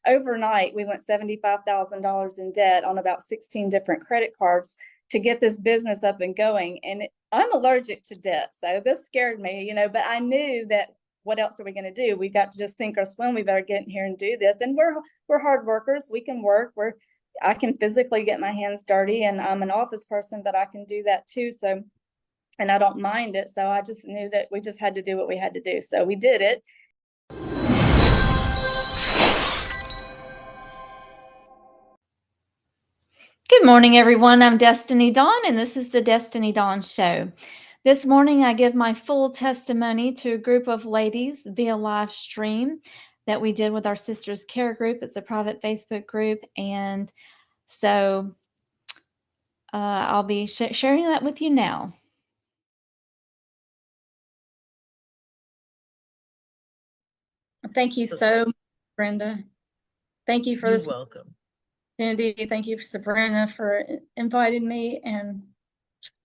overnight, we went $75,000 in debt on about 16 different credit cards to get this business up and going. And I'm allergic to debt, so this scared me, but I knew that what else are we going to do? We got to just sink or swim. We better get in here and do this. And we're hard workers. We can work. I can physically get my hands dirty, and I'm an office person, but I can do that too. So, and I don't mind it. So I just knew that we just had to do what we had to do. So we did it. Good morning, everyone. I'm Destiny Dawn, and this is the Destiny Dawn Show. This morning, I give my full testimony to a group of ladies via live stream that we did with our Sisters Care group. It's a private Facebook group, and so I'll be sharing that with you now. Thank you so much, Brenda. Thank you for this. You're welcome. Thank you, Sabrina, for inviting me. And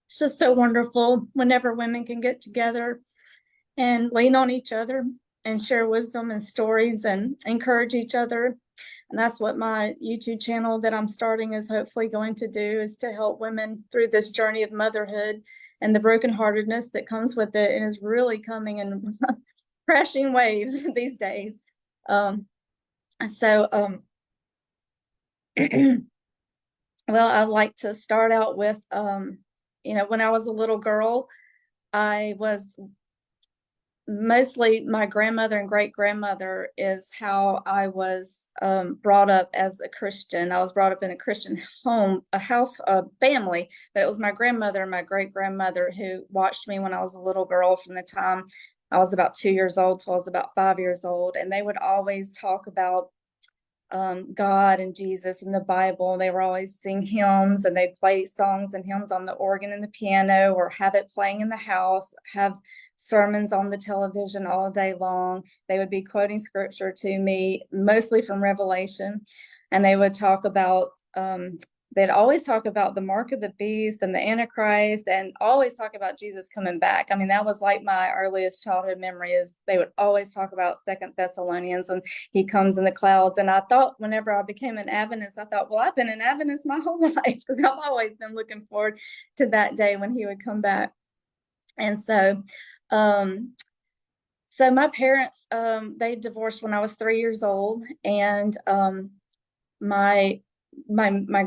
it's just so wonderful whenever women can get together and lean on each other and share wisdom and stories and encourage each other. And that's what my YouTube channel that I'm starting is hopefully going to do, is to help women through this journey of motherhood and the brokenheartedness that comes with it, and is really coming in crashing waves these days. Well, I'd like to start out with, when I was a little girl, I was mostly my grandmother and great grandmother is how I was brought up as a Christian. I was brought up in a Christian home, a family, but it was my grandmother and my great grandmother who watched me when I was a little girl from the time I was about 2 years old till I was about 5 years old. And they would always talk about God and Jesus and the Bible. They were always sing hymns, and they'd play songs and hymns on the organ and the piano, or have it playing in the house, have sermons on the television all day long. They would be quoting scripture to me, mostly from Revelation, and they would talk about they'd always talk about the mark of the beast and the Antichrist, and always talk about Jesus coming back. I mean, that was like my earliest childhood memory, is they would always talk about 2 Thessalonians and he comes in the clouds. And I thought, whenever I became an Adventist, I thought, well, I've been an Adventist my whole life, because I've always been looking forward to that day when he would come back. And so my parents, they divorced when I was 3 years old, and my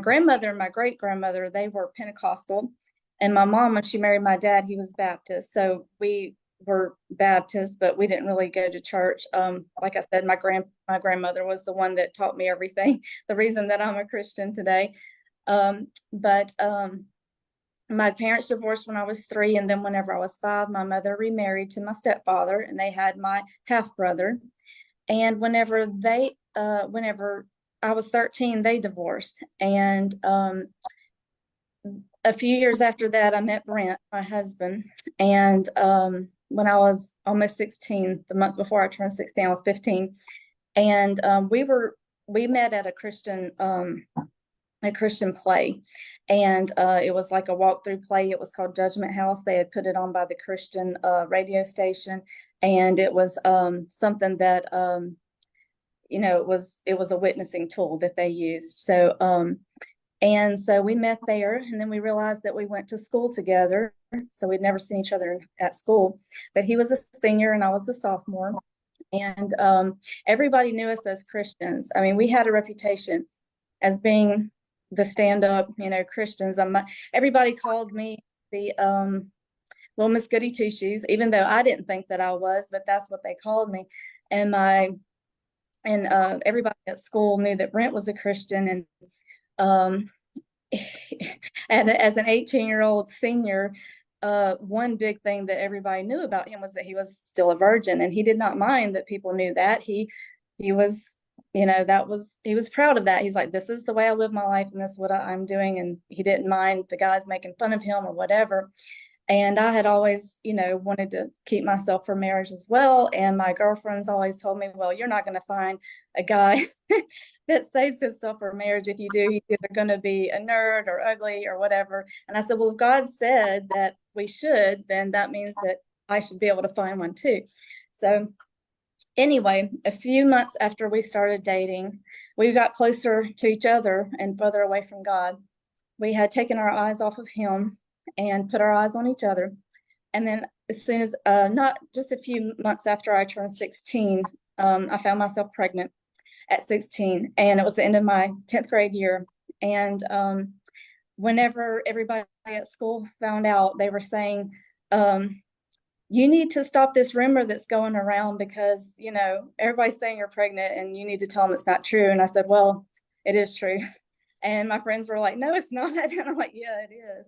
grandmother and my great grandmother, they were Pentecostal, and my mom, when she married my dad, he was Baptist. So we were Baptist, but we didn't really go to church. Like I said, my grandmother was the one that taught me everything, the reason that I'm a Christian today. But my parents divorced when I was 3, and then whenever I was 5, my mother remarried to my stepfather, and they had my half brother. And whenever I was 13, they divorced. And a few years after that, I met Brent, my husband. And when I was almost 16, the month before I turned 16, I was 15. And we met at a Christian play. And it was like a walkthrough play. It was called Judgment House. They had put it on by the Christian radio station. And it was something that it was a witnessing tool that they used. So and so we met there, and then we realized that we went to school together. So we'd never seen each other at school, but he was a senior and I was a sophomore. And everybody knew us as Christians. I mean, we had a reputation as being the stand-up, Christians. Everybody called me the little Miss Goody Two Shoes, even though I didn't think that I was, but that's what they called me. And everybody at school knew that Brent was a Christian. And as an 18-year-old senior, one big thing that everybody knew about him was that he was still a virgin, and he did not mind that people knew that. He was, he was proud of that. He's like, this is the way I live my life, and this is what I'm doing. And he didn't mind the guys making fun of him or whatever. And I had always, wanted to keep myself for marriage as well. And my girlfriends always told me, well, you're not going to find a guy that saves himself for marriage. If you do, he's either going to be a nerd or ugly or whatever. And I said, well, if God said that we should, then that means that I should be able to find one too. So Anyway, a few months after we started dating, we got closer to each other and further away from God. We had taken our eyes off of him and put our eyes on each other. And then as soon as, not just a few months after I turned 16, I found myself pregnant at 16, and it was the end of my 10th grade year. And whenever everybody at school found out, they were saying, you need to stop this rumor that's going around because, everybody's saying you're pregnant and you need to tell them it's not true. And I said, well, it is true. And my friends were like, no, it's not. And I'm like, yeah, it is.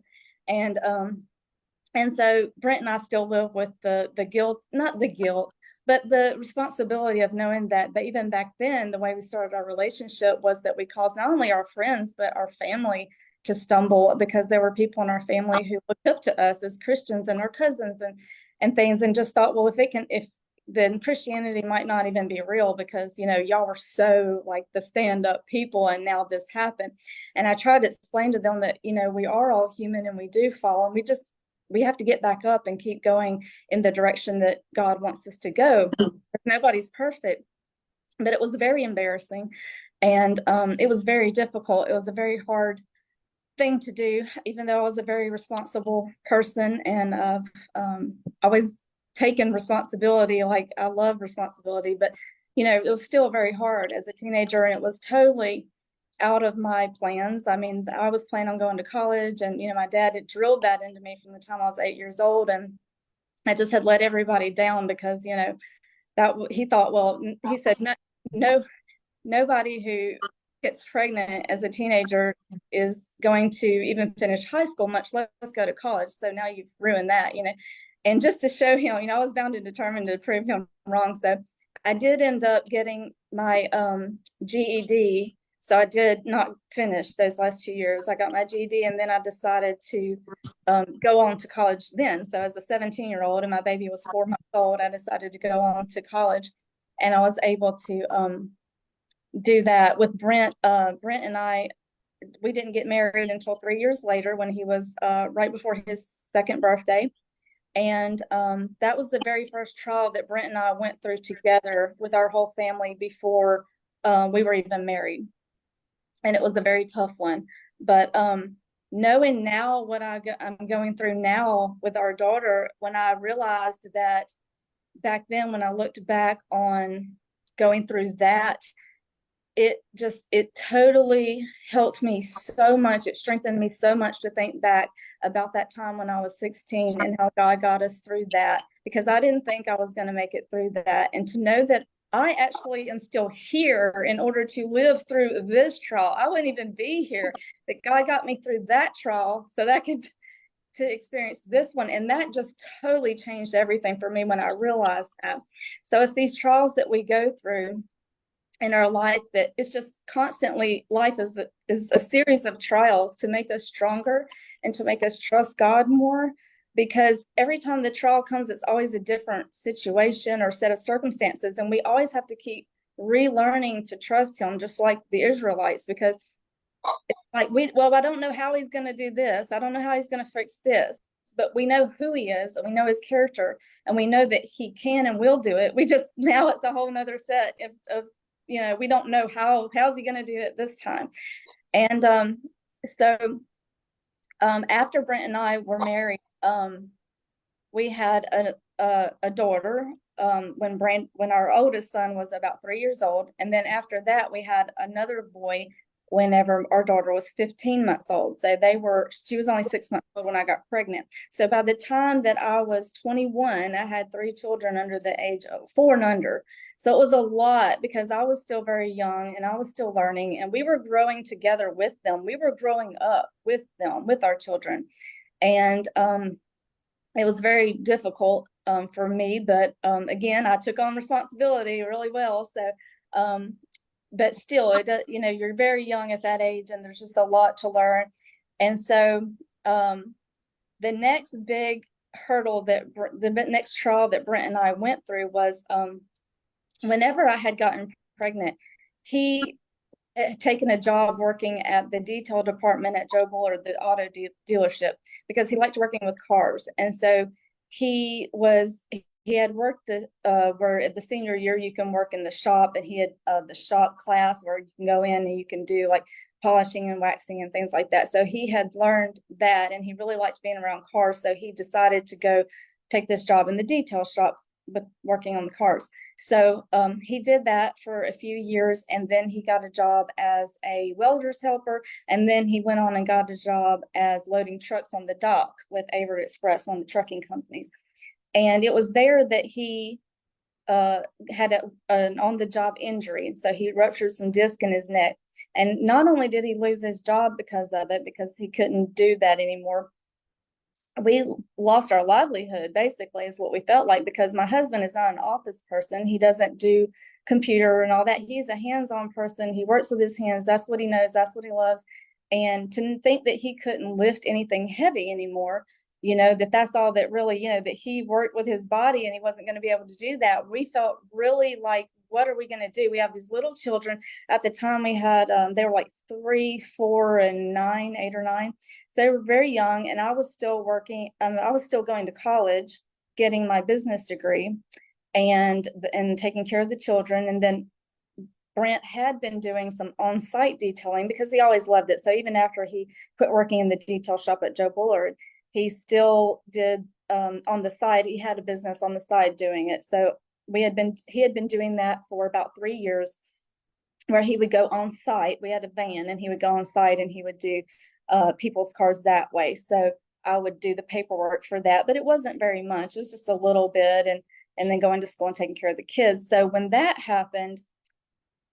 And so Brent and I still live with the guilt, not the guilt, but the responsibility of knowing that. But even back then, the way we started our relationship was that we caused not only our friends, but our family to stumble, because there were people in our family who looked up to us as Christians, and our cousins and things, and just thought, well, if then Christianity might not even be real, because y'all were so like the stand-up people, and now this happened. And I tried to explain to them that we are all human and we do fall, and we have to get back up and keep going in the direction that God wants us to go. Nobody's perfect. But it was very embarrassing, and it was very difficult. It was a very hard thing to do, even though I was a very responsible person, and always taken responsibility. Like, I love responsibility, but it was still very hard as a teenager, and it was totally out of my plans. I mean, I was planning on going to college, and my dad had drilled that into me from the time I was 8 years old, and I just had let everybody down because that he thought, well, he said, no, nobody who gets pregnant as a teenager is going to even finish high school, much less go to college. So now you've ruined that. And just to show him, I was bound and determined to prove him wrong. So I did end up getting my GED. So I did not finish those last 2 years. I got my GED, and then I decided to go on to college then. So as a 17-year-old, and my baby was 4 months old, I decided to go on to college, and I was able to do that with Brent. Brent and I, we didn't get married until 3 years later, when he was right before his second birthday. And that was the very first trial that Brent and I went through together with our whole family before we were even married. And it was a very tough one. But knowing now what I'm going through now with our daughter, when I realized that back then, when I looked back on going through that, it totally helped me so much. It strengthened me so much to think back about that time when I was 16 and how God got us through that, because I didn't think I was going to make it through that. And to know that I actually am still here in order to live through this trial. I wouldn't even be here, that God got me through that trial so that I could to experience this one. And that just totally changed everything for me when I realized that. So it's these trials that we go through in our life that it's just constantly, life is a series of trials to make us stronger and to make us trust God more, because every time the trial comes, it's always a different situation or set of circumstances, and we always have to keep relearning to trust him, just like the Israelites, because it's like, I don't know how he's going to do this, I don't know how he's going to fix this, but we know who he is, and we know his character, and we know that he can and will do it. We just, now it's a whole nother set of we don't know how's he going to do it this time. And so after Brent and I were married, we had a daughter when our oldest son was about 3 years old. And then after that, we had another boy whenever our daughter was 15 months old. So she was only 6 months old when I got pregnant. So by the time that I was 21, I had 3 children under the age of 4 and under. So it was a lot, because I was still very young and I was still learning, and we were growing together with them. We were growing up with them, with our children. And it was very difficult for me, but again, I took on responsibility really well. So but still, you're very young at that age, and there's just a lot to learn. And so the next big hurdle, the next trial that Brent and I went through was whenever I had gotten pregnant, he had taken a job working at the detail department at Joe Buller, the auto dealership, because he liked working with cars. And so he he had worked where at the senior year you can work in the shop, and he had the shop class where you can go in and you can do like polishing and waxing and things like that. So he had learned that, and he really liked being around cars. So he decided to go take this job in the detail shop with working on the cars. So he did that for a few years, and then he got a job as a welder's helper, and then he went on and got a job as loading trucks on the dock with Averitt Express, one of the trucking companies. And it was there that he had an on-the-job injury. And so he ruptured some disc in his neck. And not only did he lose his job because of it, because he couldn't do that anymore, we lost our livelihood, basically, is what we felt like, because my husband is not an office person. He doesn't do computer and all that. He's a hands-on person. He works with his hands. That's what he knows. That's what he loves. And to think that he couldn't lift anything heavy anymore, that's all that really, that he worked with his body and he wasn't going to be able to do that. We felt really like, what are we going to do? We have these little children. At the time we had, they were like 3, 4, and 9, 8 or 9. So they were very young, and I was still working. I was still going to college, getting my business degree, and taking care of the children. And then Brent had been doing some on-site detailing because he always loved it. So even after he quit working in the detail shop at Joe Bullard, he still did on the side. He had a business on the side doing it. So he had been doing that for about 3 years, where he would go on site. We had a van, and he would go on site and he would do people's cars that way. So I would do the paperwork for that, but it wasn't very much. It was just a little bit, and then going to school and taking care of the kids. So when that happened,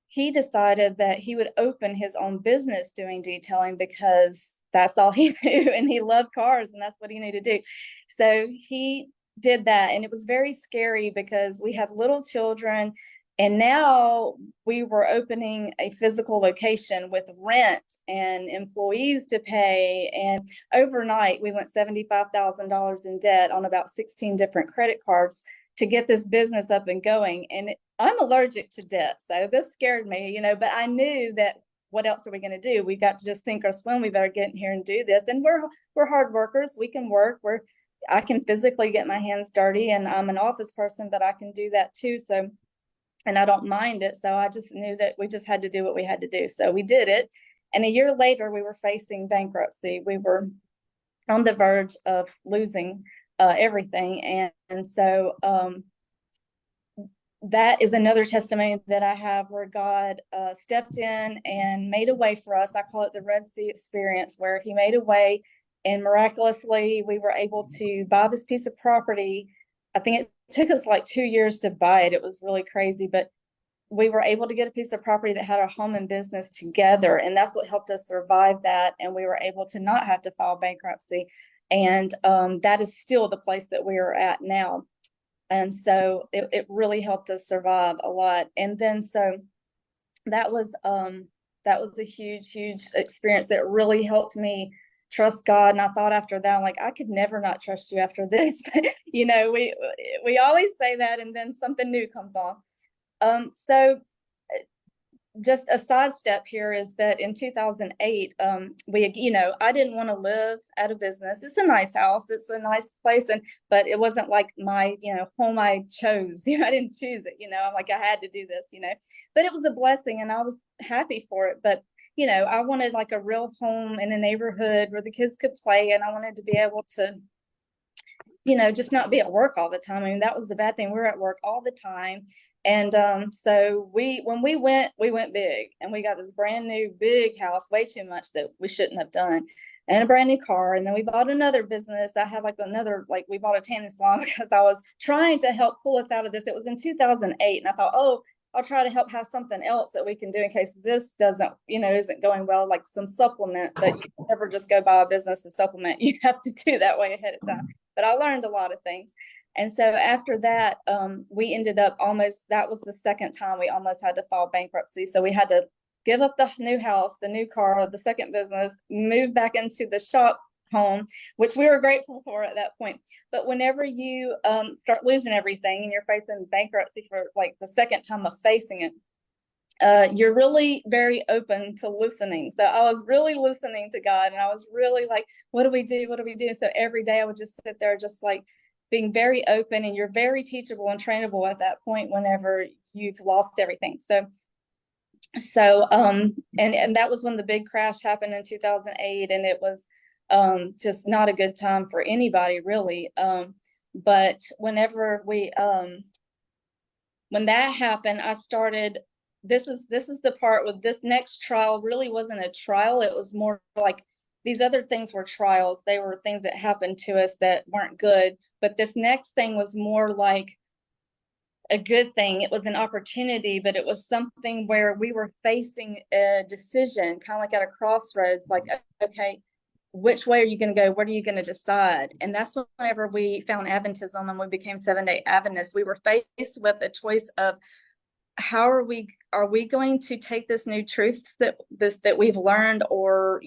he decided that he would open his own business doing detailing, because that's all he knew, and he loved cars, and that's what he knew to do. So he did that, and it was very scary because we had little children, and now we were opening a physical location with rent and employees to pay. And overnight, we went $75,000 in debt on about 16 different credit cards to get this business up and going. And I'm allergic to debt, so this scared me, but I knew that, what else are we going to do? We got to just sink or swim. We better get in here and do this. And we're hard workers. We can work. I can physically get my hands dirty, and I'm an office person, but I can do that too. So, and I don't mind it. So I just knew that we just had to do what we had to do. So we did it. And a year later, we were facing bankruptcy. We were on the verge of losing everything. And so that is another testimony that I have, where God stepped in and made a way for us. I call it the Red Sea experience, where he made a way, and miraculously we were able to buy this piece of property. I think it took us like 2 years to buy it. It was really crazy, but we were able to get a piece of property that had our home and business together. And that's what helped us survive that. And we were able to not have to file bankruptcy. And that is still the place that we are at now. And so it really helped us survive a lot. And then so that was a huge, huge experience that really helped me trust God. And I thought after that, like, I could never not trust you after this. We always say that, and then something new comes on. So just a sidestep here is that in 2008, I didn't want to live at a business. It's a nice house. It's a nice place. But it wasn't like my, home I chose. I didn't choose it, I'm like, I had to do this, but it was a blessing, and I was happy for it. But, I wanted like a real home in a neighborhood where the kids could play, and I wanted to be able to, just not be at work all the time. I mean, that was the bad thing. We were at work all the time. And so when we went big, and we got this brand new big house, way too much that we shouldn't have done, and a brand new car. And then we bought another business. I had we bought a tanning salon because I was trying to help pull us out of this. It was in 2008. And I thought, oh, I'll try to help have something else that we can do in case this doesn't, isn't going well, like some supplement. But you never just go buy a business to supplement. You have to do that way ahead of time. But I learned a lot of things. And so after that, we ended up that was the second time we almost had to file bankruptcy. So we had to give up the new house, the new car, the second business, move back into the shop home, which we were grateful for at that point. But whenever you start losing everything and you're facing bankruptcy for like the second time of facing it, you're really very open to listening. So I was really listening to God, and I was really like, what do we do? What do we do? So every day I would just sit there, just like, being very open, and you're very teachable and trainable at that point whenever you've lost everything. And that was when the big crash happened in 2008, and it was just not a good time for anybody really. But when that happened, I started, this is the part with this next trial really wasn't a trial. It was more like these other things were trials. They were things that happened to us that weren't good. But this next thing was more like a good thing. It was an opportunity, but it was something where we were facing a decision, kind of like at a crossroads, like, okay, which way are you going to go? What are you going to decide? And that's whenever we found Adventism and we became Seventh-day Adventists, we were faced with a choice of how are we going to take this new truths that we've learned, or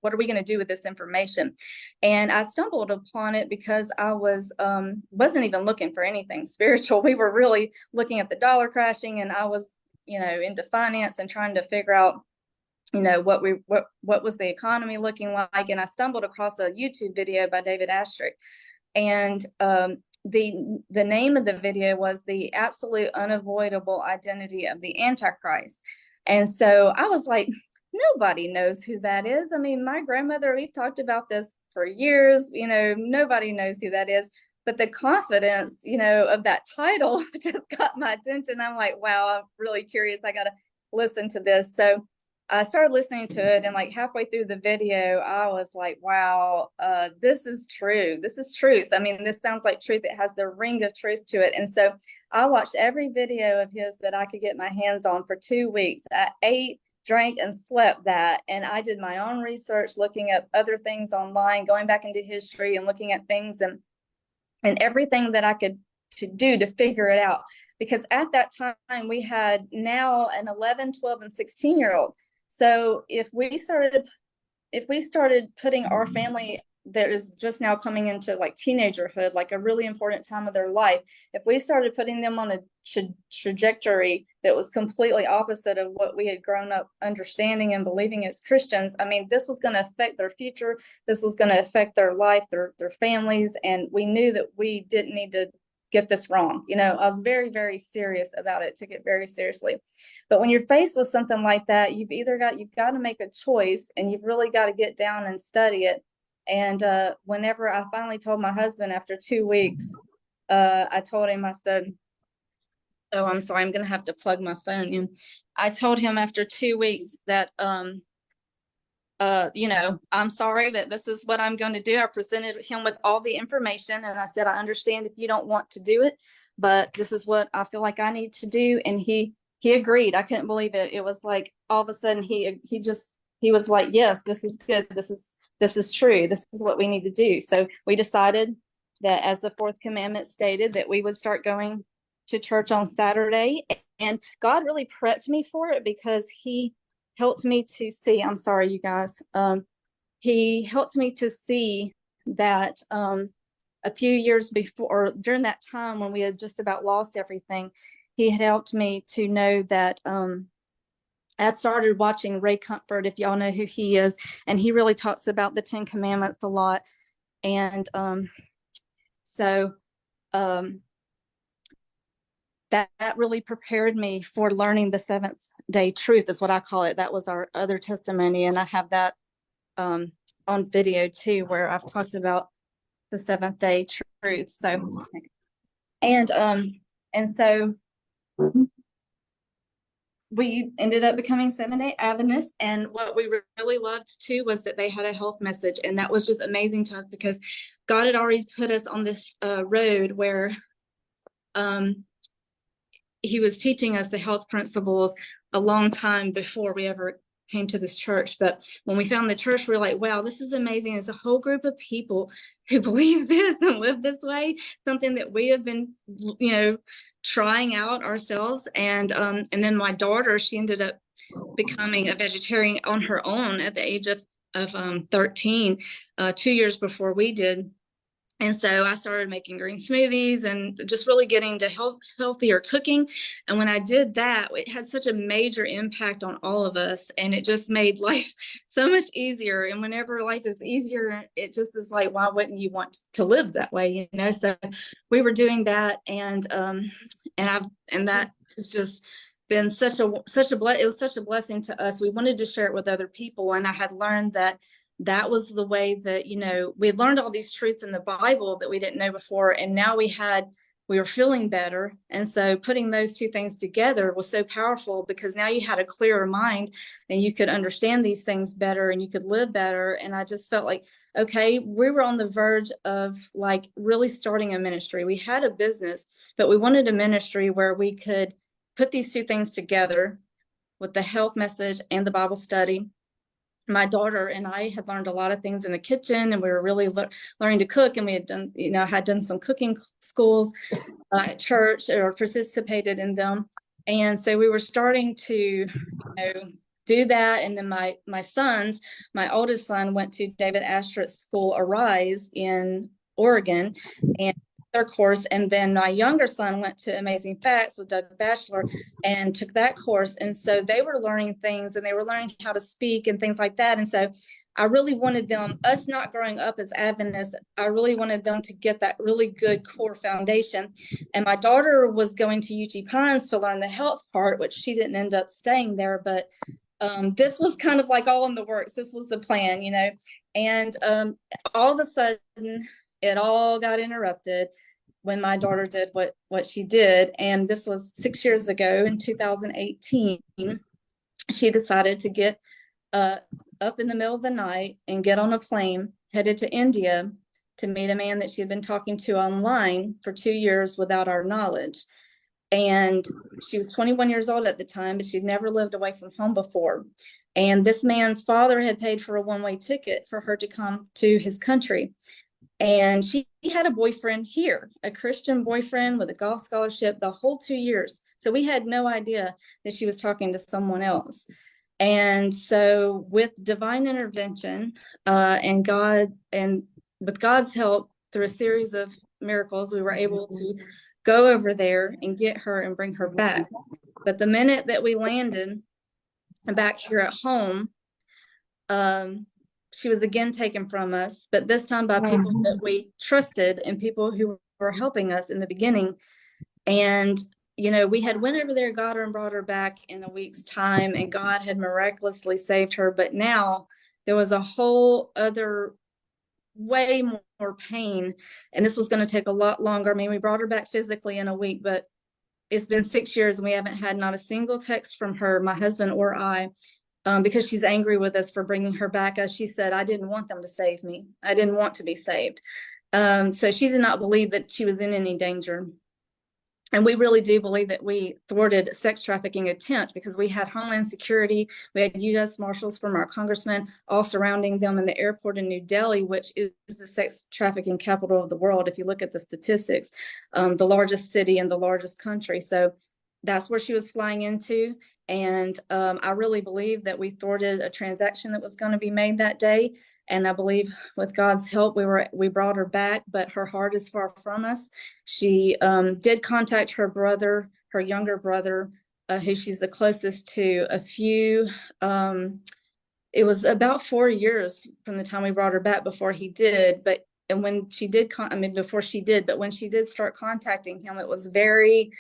what are we going to do with this information? And I stumbled upon it because I wasn't even looking for anything spiritual. We were really looking at the dollar crashing, and I was into finance and trying to figure out what was the economy looking like. And I stumbled across a YouTube video by David Asscherick, and the name of the video was The Absolute Unavoidable Identity of the Antichrist. And so I was like, nobody knows who that is. I mean, my grandmother, we've talked about this for years, nobody knows who that is. But the confidence, of that title just got my attention. I'm like, wow, I'm really curious. I got to listen to this. So I started listening to it, and like halfway through the video, I was like, wow, this is true. This is truth. I mean, this sounds like truth. It has the ring of truth to it. And so I watched every video of his that I could get my hands on for 2 weeks. I ate, drank, and slept that. And I did my own research, looking at other things online, going back into history and looking at things and everything that I could do to figure it out. Because at that time, we had now an 11, 12, and 16-year-old. So if we started putting our family that is just now coming into like teenagerhood, like a really important time of their life, if we started putting them on a trajectory that was completely opposite of what we had grown up understanding and believing as Christians, I mean, this was going to affect their future. This was going to affect their life, their families. And we knew that we didn't need to get this wrong. I was very, very serious about it, took it very seriously. But when you're faced with something like that, you've got to make a choice, and you've really got to get down and study it. And whenever I finally told my husband after 2 weeks, I told him, I said, oh, I'm sorry, I'm going to have to plug my phone in. I told him after 2 weeks that, I'm sorry that this is what I'm going to do. I presented him with all the information, and I said, I understand if you don't want to do it, but this is what I feel like I need to do. And he agreed. I couldn't believe it. It was like all of a sudden he was like, yes, this is good. This is true. This is what we need to do. So we decided that, as the fourth commandment stated, that we would start going to church on Saturday. And God really prepped me for it, because he helped me to see, I'm sorry, you guys. He helped me to see that a few years before, or during that time when we had just about lost everything, he had helped me to know that I started watching Ray Comfort, if y'all know who he is, and he really talks about the 10 Commandments a lot. And that really prepared me for learning the seventh day truth, is what I call it. That was our other testimony. And I have that on video too, where I've talked about the seventh day truth. So, and so we ended up becoming Seventh-day Adventists. And what we really loved too was that they had a health message. And that was just amazing to us, because God had already put us on this road where he was teaching us the health principles a long time before we ever came to this church. But when we found the church, we were like, wow, this is amazing. It's a whole group of people who believe this and live this way, something that we have been, trying out ourselves. And then my daughter, she ended up becoming a vegetarian on her own at the age of 13, 2 years before we did. And so I started making green smoothies and just really getting to healthier cooking. And when I did that, it had such a major impact on all of us. And it just made life so much easier. And whenever life is easier, it just is like, why wouldn't you want to live that way? You know, so we were doing that. And that has just been it was such a blessing to us. We wanted to share it with other people. And I had learned that was the way that, you know, we learned all these truths in the Bible that we didn't know before. And now we were feeling better. And so putting those two things together was so powerful, because now you had a clearer mind and you could understand these things better and you could live better. And I just felt like, okay, we were on the verge of like really starting a ministry. We had a business, but we wanted a ministry where we could put these two things together with the health message and the Bible study. My daughter and I had learned a lot of things in the kitchen, and we were really learning to cook. And we had done some cooking schools at church, or participated in them. And so we were starting to, do that. And then my oldest son went to David Ashford's school, Arise, in Oregon, and their course. And then my younger son went to Amazing Facts with Doug Batchelor and took that course. And so they were learning things, and they were learning how to speak and things like that. And so I really wanted us not growing up as Adventists, I really wanted them to get that really good core foundation. And my daughter was going to UG Pines to learn the health part, which she didn't end up staying there. But this was kind of like all in the works. This was the plan, you know. And all of a sudden, it all got interrupted when my daughter did what she did. And this was 6 years ago in 2018. She decided to get up in the middle of the night and get on a plane, headed to India to meet a man that she had been talking to online for 2 years without our knowledge. And she was 21 years old at the time, but she'd never lived away from home before. And this man's father had paid for a one-way ticket for her to come to his country. And she had a boyfriend here, a Christian boyfriend with a golf scholarship the whole 2 years. So we had no idea that she was talking to someone else. And so with divine intervention and with God's help, through a series of miracles, we were able to go over there and get her and bring her back. But the minute that we landed back here at home, she was again taken from us, but this time by people that we trusted and people who were helping us in the beginning. And, you know, we had went over there, got her and brought her back in a week's time, and God had miraculously saved her. But now there was a whole other way more pain, and this was going to take a lot longer. I mean, we brought her back physically in a week, but it's been 6 years and we haven't had not a single text from her, my husband or I, because she's angry with us for bringing her back. As she said, I didn't want them to save me. I didn't want to be saved. So she did not believe that she was in any danger. And we really do believe that we thwarted sex trafficking attempt, because we had Homeland Security, we had U.S. Marshals from our congressmen all surrounding them in the airport in New Delhi, which is the sex trafficking capital of the world. If you look at the statistics, the largest city in the largest country. So that's where she was flying into. And I really believe that we thwarted a transaction that was going to be made that day. And I believe with God's help, we brought her back, but her heart is far from us. She did contact her brother, her younger brother, who she's the closest to. It was about 4 years from the time we brought her back before he did. But when she did start contacting him, it was very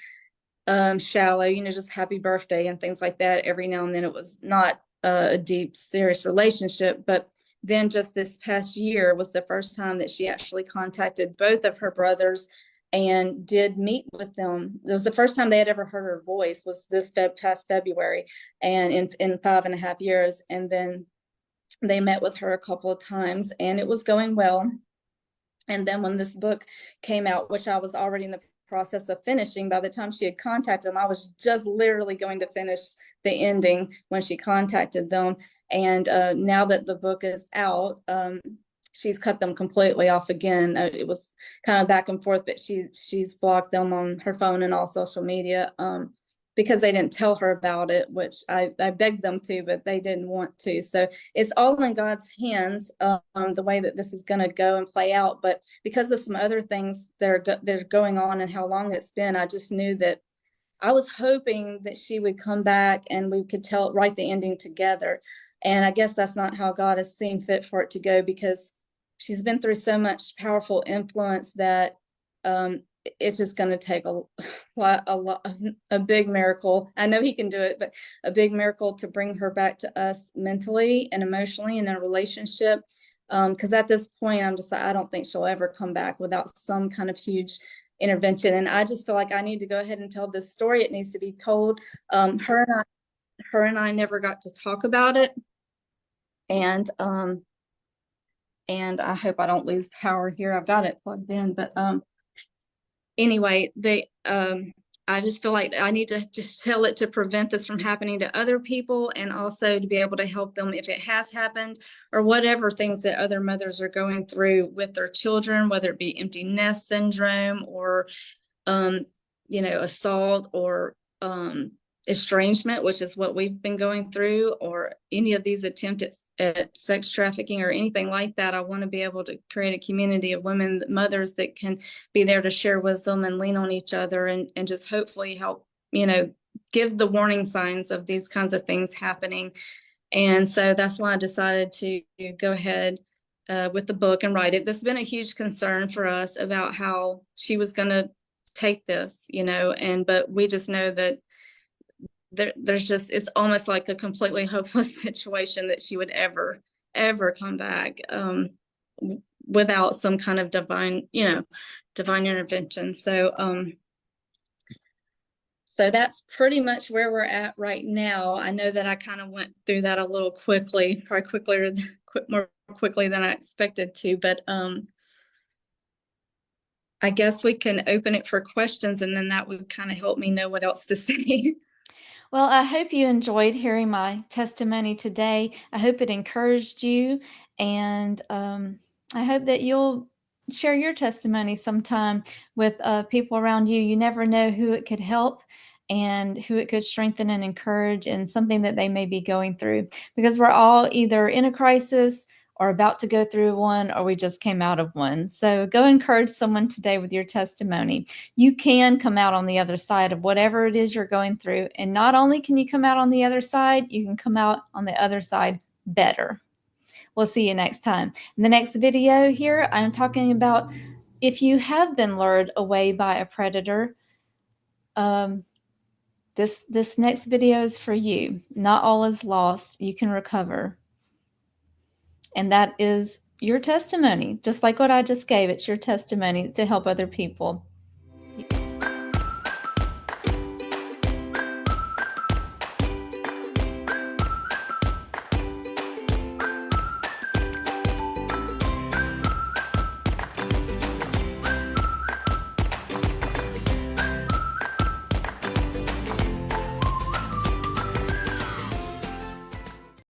shallow, you know, just happy birthday and things like that every now and then. It was not a deep, serious relationship. But then just this past year was the first time that she actually contacted both of her brothers and did meet with them. It was the first time they had ever heard her voice, was this past February, and in 5.5 years. And then they met with her a couple of times, and it was going well. And then when this book came out, which I was already in the process of finishing, by the time she had contacted them, I was just literally going to finish the ending when she contacted them. And now that the book is out, she's cut them completely off again. It was kind of back and forth, but she's blocked them on her phone and all social media. because they didn't tell her about it, which I begged them to, but they didn't want to. So it's all in God's hands, the way that this is going to go and play out. But because of some other things that are going on and how long it's been, I just knew that I was hoping that she would come back and we could write the ending together. And I guess that's not how God has seen fit for it to go, because she's been through so much powerful influence that it's just going to take a big miracle. I know he can do it, but a big miracle to bring her back to us mentally and emotionally in a relationship. Because at this point, I'm just like, I don't think she'll ever come back without some kind of huge intervention. And I just feel like I need to go ahead and tell this story. It needs to be told. Her and I never got to talk about it. And I hope I don't lose power here. I've got it plugged in, but anyway, I just feel like I need to just tell it to prevent this from happening to other people, and also to be able to help them if it has happened, or whatever things that other mothers are going through with their children, whether it be empty nest syndrome or assault or estrangement, which is what we've been going through, or any of these attempts at sex trafficking or anything like that. I want to be able to create a community of women, mothers, that can be there to share wisdom and lean on each other, and just hopefully help, give the warning signs of these kinds of things happening. And so that's why I decided to go ahead with the book and write it. This has been a huge concern for us about how she was going to take this, but we just know that there's just, it's almost like a completely hopeless situation that she would ever come back without some kind of divine intervention. So that's pretty much where we're at right now. I know that I kind of went through that a little quickly, probably more quickly than I expected to, but I guess we can open it for questions, and then that would kind of help me know what else to say. Well, I hope you enjoyed hearing my testimony today. I hope it encouraged you, and I hope that you'll share your testimony sometime with people around you. You never know who it could help and who it could strengthen and encourage in something that they may be going through, because we're all either in a crisis or about to go through one, or we just came out of one. So go encourage someone today with your testimony. You can come out on the other side of whatever it is you're going through. And not only can you come out on the other side, you can come out on the other side better. We'll see you next time. In the next video here, I'm talking about if you have been lured away by a predator, this next video is for you. Not all is lost. You can recover. And that is your testimony. Just like what I just gave, it's your testimony to help other people.